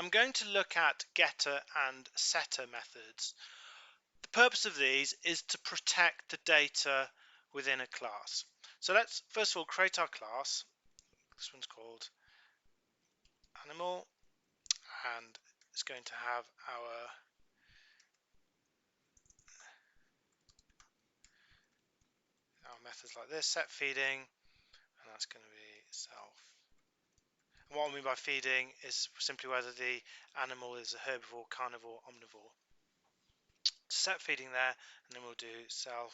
I'm going to look at getter and setter methods. The purpose of these is to protect the data within a class. So let's first of all create our class. This one's called animal, and it's going to have our methods like this: set feeding, and that's going to be self. And what I mean by feeding is simply whether the animal is a herbivore, carnivore, omnivore. Set feeding there, and then we'll do self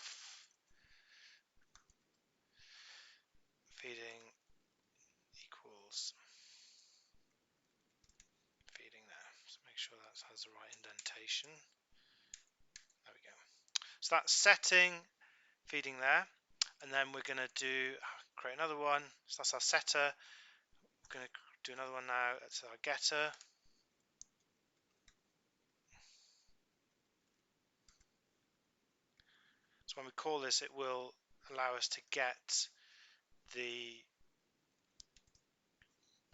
feeding equals feeding there. So make sure that has the right indentation. There we go. So that's setting, feeding there, and then we're going to do create another one. So that's our setter. We're going to do another one now. That's our getter. So when we call this, it will allow us to get the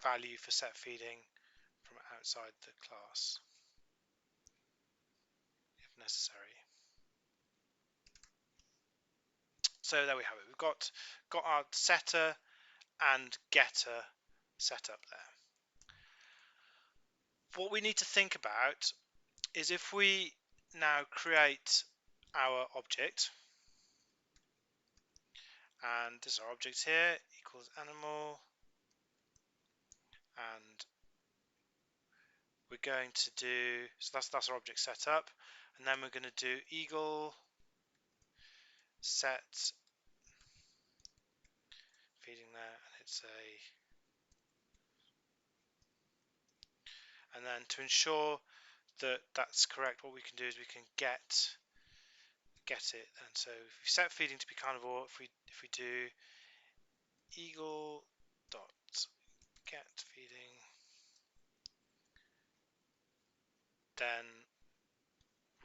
value for set feeding from outside the class if necessary. So there we have it. We've got our setter and getter set up there. What we need to think about is if we now create our object, and this is our object here, equals animal, and we're going to do, so that's our object set up, and then we're going to do eagle set feeding there, and it's and then to ensure that that's correct, what we can do is we can get it. And so if we set feeding to be carnivore, if we do eagle dot get feeding, then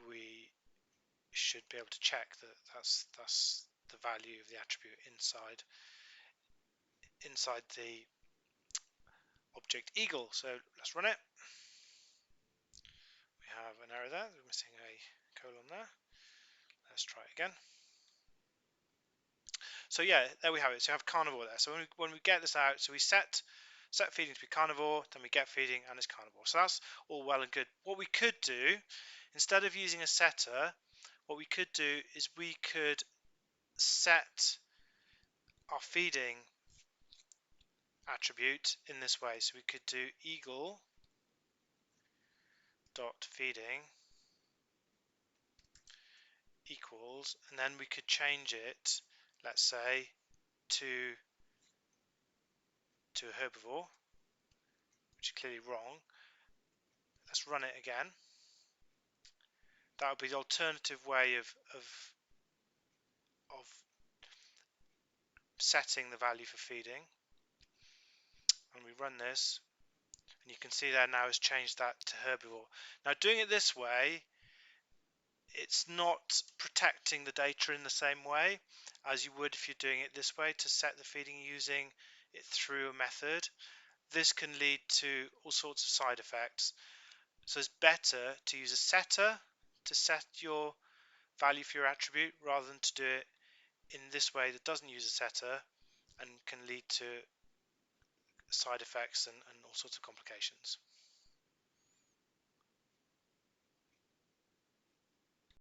we should be able to check that that's the value of the attribute inside the object eagle. So let's run it. We have an error there. We're missing a colon there. Let's try it again. So yeah, there we have it. So you have carnivore there. So when we get this out, so we set feeding to be carnivore, then we get feeding and it's carnivore. So that's all well and good. What we could do, instead of using a setter, what we could do is we could set our feeding attribute in this way. So we could do eagle dot feeding equals, and then we could change it, let's say, to a herbivore, which is clearly wrong. Let's run it again. That would be the alternative way of setting the value for feeding. And we run this, and you can see there now has changed that to herbivore. Now doing it this way, it's not protecting the data in the same way as you would if you're doing it this way to set the feeding using it through a method. This can lead to all sorts of side effects. So it's better to use a setter to set your value for your attribute rather than to do it in this way that doesn't use a setter and can lead to side effects and all sorts of complications.